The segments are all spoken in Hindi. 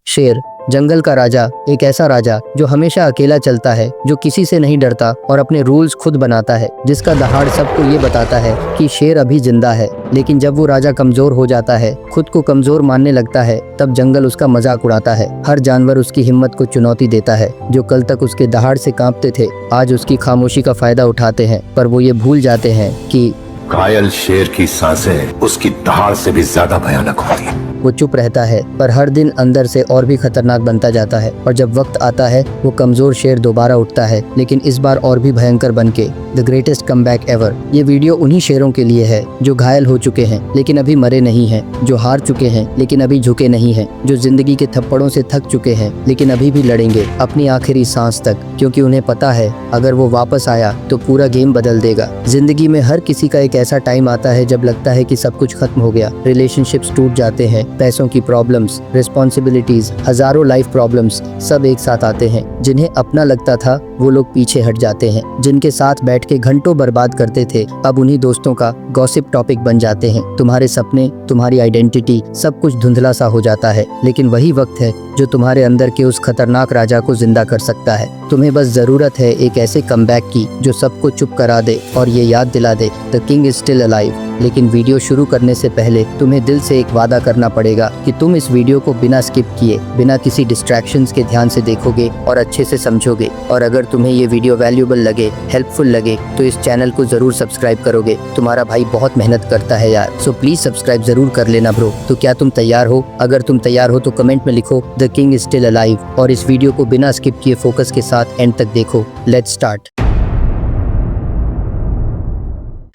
शेर, जंगल का राजा, एक ऐसा राजा जो हमेशा अकेला चलता है, जो किसी से नहीं डरता और अपने रूल्स खुद बनाता है, जिसका दहाड़ सबको ये बताता है कि शेर अभी जिंदा है। लेकिन जब वो राजा कमजोर हो जाता है, खुद को कमजोर मानने लगता है, तब जंगल उसका मजाक उड़ाता है। हर जानवर उसकी हिम्मत को चुनौती देता है। जो कल तक उसके दहाड़ से कांपते थे, आज उसकी खामोशी का फायदा उठाते हैं, पर वो ये भूल जाते हैं कि घायल शेर की सांसें उसकी दहाड़ से भी ज्यादा भयानक होती हैं। वो चुप रहता है, पर हर दिन अंदर से और भी खतरनाक बनता जाता है। और जब वक्त आता है, वो कमजोर शेर दोबारा उठता है, लेकिन इस बार और भी भयंकर बनके। The greatest comeback ever. ये वीडियो उन्हीं शेरों के लिए है जो घायल हो चुके हैं लेकिन अभी मरे नहीं हैं, जो हार चुके हैं लेकिन अभी झुके नहीं हैं, जो जिंदगी के थप्पड़ों से थक चुके हैं लेकिन अभी भी लड़ेंगे अपनी आखिरी सांस तक, क्योंकि उन्हें पता है अगर वो वापस आया तो पूरा गेम बदल देगा। जिंदगी में हर किसी का एक ऐसा टाइम आता है जब लगता है कि सब कुछ खत्म हो गया। रिलेशनशिप्स टूट जाते हैं, पैसों की प्रॉब्लम्स, रिस्पॉन्सिबिलिटीज, हजारों लाइफ प्रॉब्लम्स सब एक साथ आते हैं। जिन्हें अपना लगता था वो लोग पीछे हट जाते हैं। जिनके साथ बैठ के घंटों बर्बाद करते थे, अब उन्हीं दोस्तों का गॉसिप टॉपिक बन जाते हैं। तुम्हारे सपने, तुम्हारी आइडेंटिटी, सब कुछ धुंधला सा हो जाता है। लेकिन वही वक्त है जो तुम्हारे अंदर के उस खतरनाक राजा को जिंदा कर सकता है। तुम्हें बस जरूरत है एक ऐसे कमबैक की जो सबको चुप करा दे और ये याद दिला दे the king is still alive. लेकिन वीडियो शुरू करने से पहले तुम्हें दिल से एक वादा करना पड़ेगा कि तुम इस वीडियो को बिना स्किप किए, बिना किसी डिस्ट्रैक्शंस के ध्यान से देखोगे और अच्छे से समझोगे। और अगर तुम्हें ये वीडियो वैल्यूएबल लगे, हेल्पफुल लगे, तो इस चैनल को जरूर सब्सक्राइब करोगे। तुम्हारा भाई बहुत मेहनत करता है यार, सो प्लीज सब्सक्राइब जरूर कर लेना ब्रो। तो क्या तुम तैयार हो? अगर तुम तैयार हो तो कमेंट में लिखो the king is still alive और इस वीडियो को बिना स्किप किए फोकस के साथ एंड तक देखो। Let's start.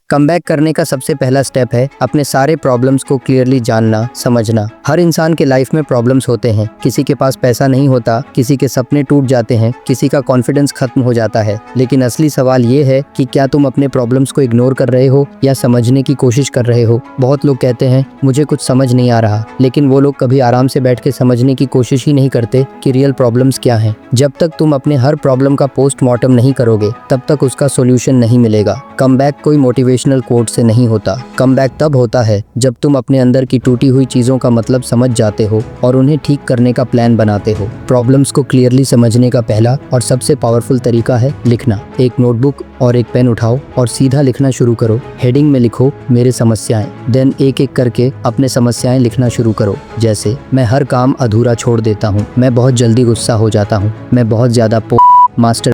कमबैक करने का सबसे पहला स्टेप है अपने सारे प्रॉब्लम्स को क्लियरली जानना, समझना। हर इंसान के लाइफ में प्रॉब्लम्स होते हैं। किसी के पास पैसा नहीं होता, किसी के सपने टूट जाते हैं, किसी का कॉन्फिडेंस खत्म हो जाता है। लेकिन असली सवाल ये है कि क्या तुम अपने प्रॉब्लम्स को इग्नोर कर रहे हो या समझने की कोशिश कर रहे हो? बहुत लोग कहते हैं मुझे कुछ समझ नहीं आ रहा, लेकिन वो लोग कभी आराम से बैठ के समझने की कोशिश ही नहीं करते कि रियल प्रॉब्लम्स क्या हैं। जब तक तुम अपने हर प्रॉब्लम का पोस्टमार्टम नहीं करोगे, तब तक उसका सोल्यूशन नहीं मिलेगा। कमबैक कोई मोटिवेशनल कोट से नहीं होता। कमबैक तब होता है जब तुम अपने अंदर की टूटी हुई चीजों का मतलब समझ जाते हो और उन्हें ठीक करने का प्लान बनाते हो। प्रॉब्लम्स को क्लियरली समझने का पहला और सबसे पावरफुल तरीका है लिखना। एक नोटबुक और एक पेन उठाओ और सीधा लिखना शुरू करो। हेडिंग में लिखो मेरे समस्याएं, देन एक एक करके अपने समस्याएं लिखना शुरू करो। जैसे मैं हर काम अधूरा छोड़ देता हूँ, मैं बहुत जल्दी गुस्सा हो जाता हूँ, मैं बहुत ज्यादा मास्टर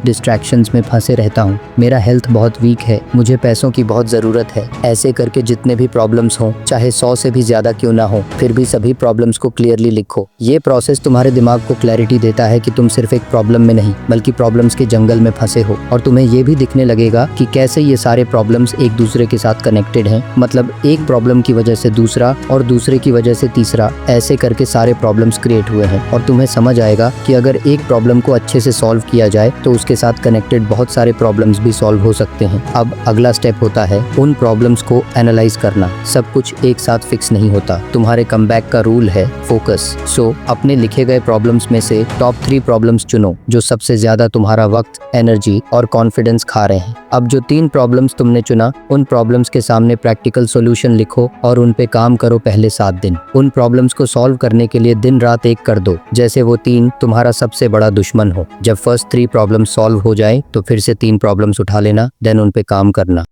डिस्ट्रैक्शंस में फंसे रहता हूँ, मेरा हेल्थ बहुत वीक है, मुझे पैसों की बहुत ज़रूरत है। ऐसे करके जितने भी प्रॉब्लम्स हों, चाहे 100 से भी ज़्यादा क्यों ना हो, फिर भी सभी प्रॉब्लम्स को क्लियरली लिखो। ये प्रोसेस तुम्हारे दिमाग को क्लैरिटी देता है कि तुम सिर्फ एक प्रॉब्लम में नहीं बल्कि प्रॉब्लम्स के जंगल में फंसे हो। और तुम्हें ये भी दिखने लगेगा कि कैसे ये सारे प्रॉब्लम्स एक दूसरे के साथ कनेक्टेड हैं। मतलब एक प्रॉब्लम की वजह से दूसरा और दूसरे की वजह से तीसरा, ऐसे करके सारे प्रॉब्लम्स क्रिएट हुए हैं। और तुम्हें समझ आएगा कि अगर एक प्रॉब्लम को अच्छे से सॉल्व किया जाए तो उसके साथ कनेक्टेड बहुत सारे प्रॉब्लम्स भी सॉल्व हो सकते हैं। अब अगला स्टेप होता है उन प्रॉब्लम्स को एनालाइज करना। सब कुछ एक साथ फिक्स नहीं होता। तुम्हारे कमबैक का रूल है फोकस। सो अपने लिखे गए प्रॉब्लम्स में से टॉप 3 प्रॉब्लम्स चुनो जो सबसे ज्यादा तुम्हारा वक्त, एनर्जी और कॉन्फिडेंस खा रहे हैं। अब जो 3 प्रॉब्लम्स तुमने चुना, उन प्रॉब्लम्स के सामने प्रैक्टिकल सॉल्यूशन लिखो और उन पे काम करो पहले 7 दिन। उन प्रॉब्लम्स को सॉल्व करने के लिए दिन रात एक कर दो, जैसे वो 3 तुम्हारा सबसे बड़ा दुश्मन हो। जब फर्स्ट 3 प्रॉब्लम सॉल्व हो जाए तो फिर से 3 प्रॉब्लम्स उठा लेना, देन उन पे काम करना।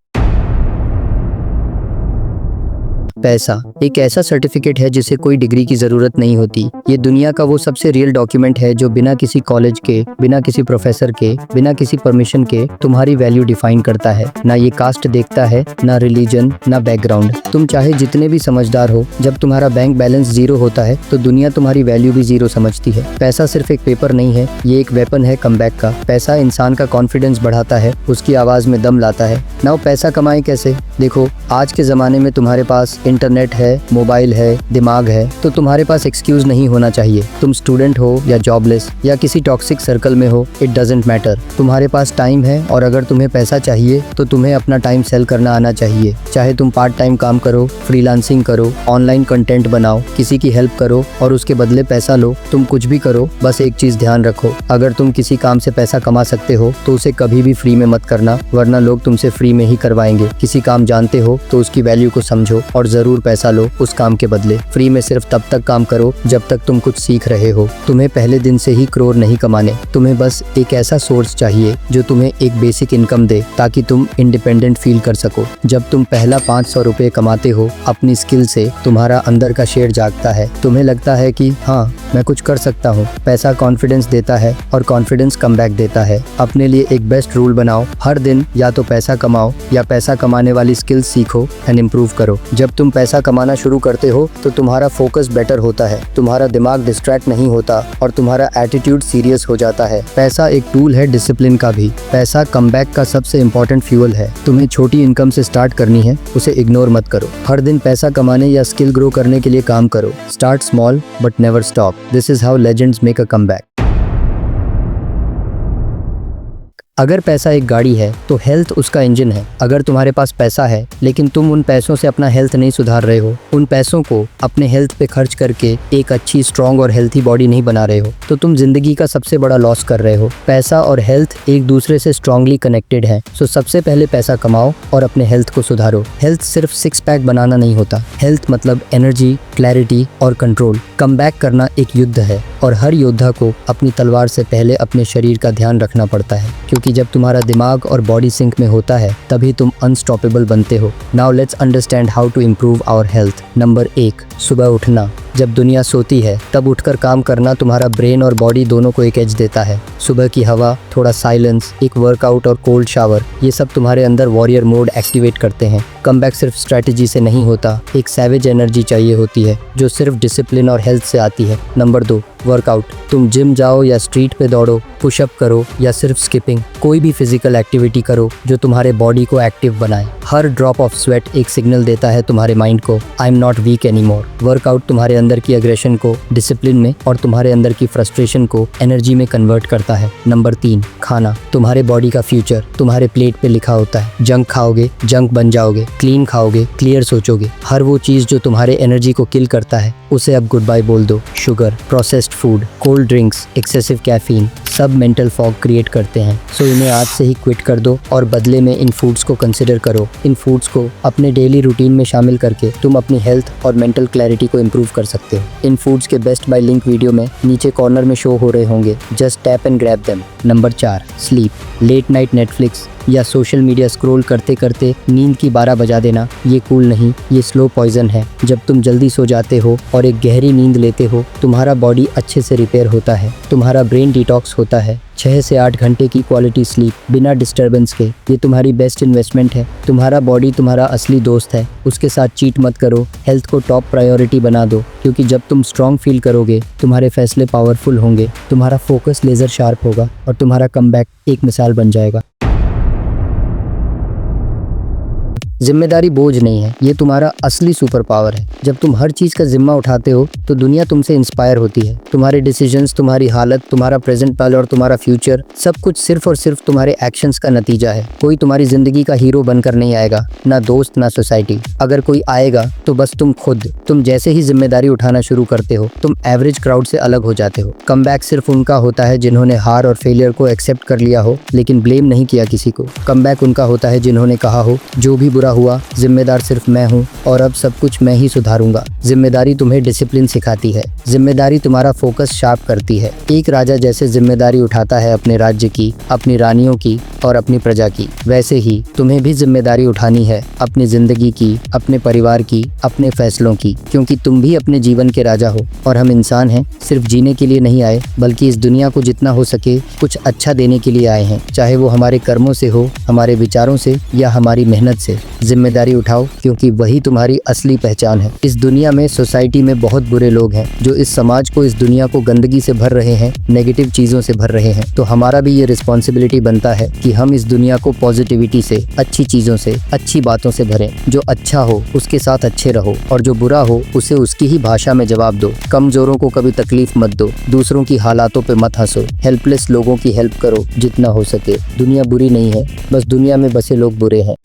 पैसा एक ऐसा सर्टिफिकेट है जिसे कोई डिग्री की जरूरत नहीं होती। ये दुनिया का वो सबसे रियल डॉक्यूमेंट है जो बिना किसी कॉलेज के, बिना किसी प्रोफेसर के, बिना किसी परमिशन के तुम्हारी वैल्यू डिफाइन करता है। ना ये कास्ट देखता है, ना रिलीजन, ना बैकग्राउंड। तुम चाहे जितने भी समझदार हो, जब तुम्हारा बैंक बैलेंस 0 होता है तो दुनिया तुम्हारी वैल्यू भी 0 समझती है। पैसा सिर्फ एक पेपर नहीं है, ये एक वेपन है कमबैक का। पैसा इंसान का कॉन्फिडेंस बढ़ाता है, उसकी आवाज में दम लाता है। ना वो पैसा कमाए कैसे? देखो, आज के जमाने में तुम्हारे पास इंटरनेट है, मोबाइल है, दिमाग है, तो तुम्हारे पास एक्सक्यूज नहीं होना चाहिए। तुम स्टूडेंट हो या जॉबलेस या किसी टॉक्सिक सर्कल में हो, इट डजंट मैटर। तुम्हारे पास टाइम है और अगर तुम्हें पैसा चाहिए तो तुम्हें अपना टाइम सेल करना आना चाहिए। चाहे तुम पार्ट टाइम काम करो, फ्रीलांसिंग करो, ऑनलाइन कंटेंट बनाओ, किसी की हेल्प करो और उसके बदले पैसा लो, तुम कुछ भी करो, बस एक चीज ध्यान रखो, अगर तुम किसी काम से पैसा कमा सकते हो तो उसे कभी भी फ्री में मत करना, वरना लोग तुमसे फ्री में ही करवाएंगे। किसी काम जानते हो तो उसकी वैल्यू को समझो और जरूर पैसा लो उस काम के बदले। फ्री में सिर्फ तब तक काम करो जब तक तुम कुछ सीख रहे हो। तुम्हें पहले दिन से ही करोड़ नहीं कमाने, तुम्हें बस एक ऐसा सोर्स चाहिए जो तुम्हें एक बेसिक इनकम दे ताकि तुम इंडिपेंडेंट फील कर सको। जब तुम पहला 500 रुपए कमाते हो अपनी स्किल से, तुम्हारा अंदर का शेर जागता है। तुम्हें लगता है कि हाँ, मैं कुछ कर सकता हूँ। पैसा कॉन्फिडेंस देता है और कॉन्फिडेंस कमबैक देता है। अपने लिए एक बेस्ट रूल बनाओ, हर दिन या तो पैसा कमाओ या पैसा कमाने वाली स्किल सीखो एंड इम्प्रूव करो। जब तुम पैसा कमाना शुरू करते हो तो तुम्हारा फोकस बेटर होता है, तुम्हारा दिमाग डिस्ट्रैक्ट नहीं होता और तुम्हारा एटीट्यूड सीरियस हो जाता है। पैसा एक टूल है डिसिप्लिन का भी। पैसा कमबैक का सबसे इम्पोर्टेंट फ्यूल है। तुम्हें छोटी इनकम से स्टार्ट करनी है, उसे इग्नोर मत करो। हर दिन पैसा कमाने या स्किल ग्रो करने के लिए काम करो। Start small but never stop. This is how legends make a comeback. अगर पैसा एक गाड़ी है तो हेल्थ उसका इंजन है। अगर तुम्हारे पास पैसा है लेकिन तुम उन पैसों से अपना हेल्थ नहीं सुधार रहे हो, उन पैसों को अपने हेल्थ पे खर्च करके एक अच्छी स्ट्रॉन्ग और हेल्थी बॉडी नहीं बना रहे हो, तो तुम जिंदगी का सबसे बड़ा लॉस कर रहे हो। पैसा और हेल्थ एक दूसरे से स्ट्रांगली कनेक्टेड है। सो सबसे पहले पैसा कमाओ और अपने हेल्थ को सुधारो। हेल्थ सिर्फ 6 पैक बनाना नहीं होता। हेल्थ मतलब एनर्जी, क्लैरिटी और कंट्रोल। कमबैक करना एक युद्ध है और हर योद्धा को अपनी तलवार से पहले अपने शरीर का ध्यान रखना पड़ता है, क्योंकि जब तुम्हारा दिमाग और बॉडी सिंक में होता है तभी तुम अनस्टॉपेबल बनते हो। Now let's understand how to improve our health. Number 1, सुबह उठना। जब दुनिया सोती है तब उठकर काम करना तुम्हारा ब्रेन और बॉडी दोनों को एक एज देता है। सुबह की हवा, थोड़ा साइलेंस, एक वर्कआउट और कोल्ड शावर, ये सब तुम्हारे अंदर वॉरियर मोड एक्टिवेट करते हैं। कमबैक सिर्फ स्ट्रेटजी से नहीं होता, एक सैवेज एनर्जी चाहिए होती है जो सिर्फ डिसिप्लिन और हेल्थ से आती है। Number 2, workout. तुम जिम जाओ या स्ट्रीट पे दौड़ो, पुशअप करो या सिर्फ स्किपिंग, कोई भी फिजिकल एक्टिविटी करो जो तुम्हारे बॉडी को एक्टिव बनाए। हर ड्रॉप ऑफ स्वेट एक सिग्नल देता है तुम्हारे माइंड को, I am not weak anymore. Workout तुम्हारे अंदर की एग्रेशन को डिसिप्लिन में और तुम्हारे अंदर की फ्रस्ट्रेशन को एनर्जी में कन्वर्ट करता है। नंबर 3, खाना। तुम्हारे बॉडी का फ्यूचर तुम्हारे प्लेट पे लिखा होता है। जंक खाओगे, जंक बन जाओगे। क्लीन खाओगे, क्लियर सोचोगे। हर वो चीज जो तुम्हारे एनर्जी को किल करता है उसे अब गुड बाय बोल दो। Sugar, processed food, cold drinks, excessive caffeine, सब मेंटल फॉग क्रिएट करते हैं। सो इन्हें आज से ही क्विट कर दो और बदले में इन फूड्स को कंसिडर करो। इन फूड्स को अपने डेली रूटीन में शामिल करके तुम अपनी हेल्थ और मेंटल क्लैरिटी को इम्प्रूव कर सकते हो। इन फूड्स के बेस्ट बाय लिंक वीडियो में नीचे कॉर्नर में शो हो रहे होंगे, just tap and grab them. Number 4, sleep. Late night Netflix या सोशल मीडिया स्क्रॉल करते करते नींद की 12 बजा देना, ये कूल नहीं, ये स्लो पॉइजन है। जब तुम जल्दी सो जाते हो और एक गहरी नींद लेते हो, तुम्हारा बॉडी अच्छे से रिपेयर होता है, तुम्हारा ब्रेन डिटॉक्स होता है। 6 से 8 घंटे की क्वालिटी स्लीप बिना डिस्टर्बेंस के, ये तुम्हारी बेस्ट इन्वेस्टमेंट है। तुम्हारा बॉडी तुम्हारा असली दोस्त है, उसके साथ चीट मत करो। हेल्थ को टॉप प्रायोरिटी बना दो, क्योंकि जब तुम स्ट्रांग फील करोगे, तुम्हारे फैसले पावरफुल होंगे, तुम्हारा फोकस लेजर शार्प होगा और तुम्हारा कमबैक एक मिसाल बन जाएगा। जिम्मेदारी बोझ नहीं है, ये तुम्हारा असली सुपर पावर है। जब तुम हर चीज का जिम्मा उठाते हो तो दुनिया तुमसे इंस्पायर होती है। तुम्हारे डिसीजंस, तुम्हारी हालत, तुम्हारा प्रेजेंट पल और तुम्हारा फ्यूचर, सब कुछ सिर्फ और सिर्फ तुम्हारे एक्शंस का नतीजा है। कोई तुम्हारी जिंदगी का हीरो बनकर नहीं आएगा, ना दोस्त ना सोसाइटी। अगर कोई आएगा तो बस तुम खुद। तुम जैसे ही जिम्मेदारी उठाना शुरू करते हो, तुम एवरेज क्राउड से अलग हो जाते हो। कमबैक सिर्फ उनका होता है जिन्होंने हार और फेलियर को एक्सेप्ट कर लिया हो लेकिन ब्लेम नहीं किया किसी को। कमबैक उनका होता है जिन्होंने कहा हो, जो भी बुरा हुआ, जिम्मेदार सिर्फ मैं हूँ और अब सब कुछ मैं ही सुधारूंगा। जिम्मेदारी तुम्हें डिसिप्लिन सिखाती है, जिम्मेदारी तुम्हारा फोकस शार्प करती है। एक राजा जैसे जिम्मेदारी उठाता है अपने राज्य की, अपनी रानियों की और अपनी प्रजा की, वैसे ही तुम्हें भी जिम्मेदारी उठानी है अपनी जिंदगी की, अपने परिवार की, अपने फैसलों की, क्योंकि तुम भी अपने जीवन के राजा हो। और हम इंसान हैं, सिर्फ जीने के लिए नहीं आए, बल्कि इस दुनिया को जितना हो सके कुछ अच्छा देने के लिए आए हैं, चाहे वो हमारे कर्मों से हो, हमारे विचारों से या हमारी मेहनत से। जिम्मेदारी उठाओ, क्योंकि वही तुम्हारी असली पहचान है। इस दुनिया में, सोसाइटी में बहुत बुरे लोग हैं जो इस समाज को, इस दुनिया को गंदगी से भर रहे हैं, नेगेटिव चीजों से भर रहे हैं। तो हमारा भी ये रिस्पॉन्सिबिलिटी बनता है कि हम इस दुनिया को पॉजिटिविटी से, अच्छी चीजों से, अच्छी बातों से भरें। जो अच्छा हो उसके साथ अच्छे रहो और जो बुरा हो उसे उसकी ही भाषा में जवाब दो। कमजोरों को कभी तकलीफ मत दो, दूसरों की हालातों पे मत हंसो, हेल्पलेस लोगों की हेल्प करो जितना हो सके। दुनिया बुरी नहीं है, बस दुनिया में बसे लोग बुरे हैं।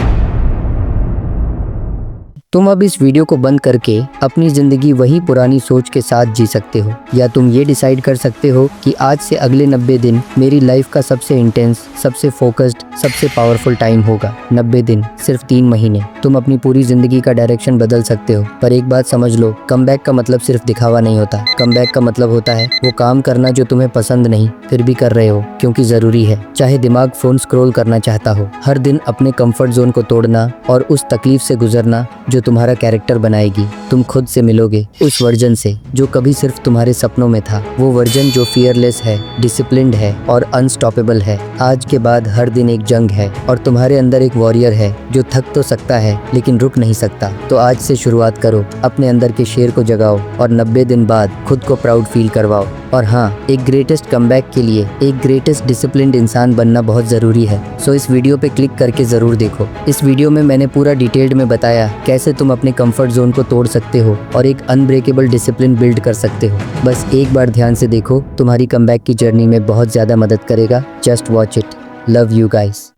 तुम अब इस वीडियो को बंद करके अपनी जिंदगी वही पुरानी सोच के साथ जी सकते हो, या तुम ये डिसाइड कर सकते हो कि आज से अगले 90 दिन मेरी लाइफ का सबसे इंटेंस, सबसे फोकस्ड, सबसे पावरफुल टाइम होगा। 90 दिन, सिर्फ 3 महीने, तुम अपनी पूरी जिंदगी का डायरेक्शन बदल सकते हो। पर एक बात समझ लो, कमबैक का मतलब सिर्फ दिखावा नहीं होता। कमबैक का मतलब होता है वो काम करना जो तुम्हें पसंद नहीं फिर भी कर रहे हो क्योंकि जरूरी है। चाहे दिमाग फोन स्क्रॉल करना चाहता हो, हर दिन अपने कंफर्ट जोन को तोड़ना और उस तकलीफ से गुजरना जो तुम्हारा कैरेक्टर बनाएगी। तुम खुद से मिलोगे उस वर्जन से जो कभी सिर्फ तुम्हारे सपनों में था, वो वर्जन जो फियरलेस है, डिसिप्लिन्ड है और अनस्टॉपेबल है। आज के बाद हर दिन एक जंग है और तुम्हारे अंदर एक वॉरियर है जो थक तो सकता है लेकिन रुक नहीं सकता। तो आज से शुरुआत करो, अपने अंदर के शेर को जगाओ और 90 दिन बाद खुद को प्राउड फील करवाओ। और हाँ, एक ग्रेटेस्ट कमबैक के लिए एक ग्रेटेस्ट डिसिप्लिन्ड इंसान बनना बहुत ज़रूरी है। सो इस वीडियो पे क्लिक करके ज़रूर देखो। इस वीडियो में मैंने पूरा डिटेल्ड में बताया कैसे तुम अपने कंफर्ट जोन को तोड़ सकते हो और एक अनब्रेकेबल डिसिप्लिन बिल्ड कर सकते हो। बस एक बार ध्यान से देखो, तुम्हारी कमबैक की जर्नी में बहुत ज़्यादा मदद करेगा। Just watch it. Love you guys.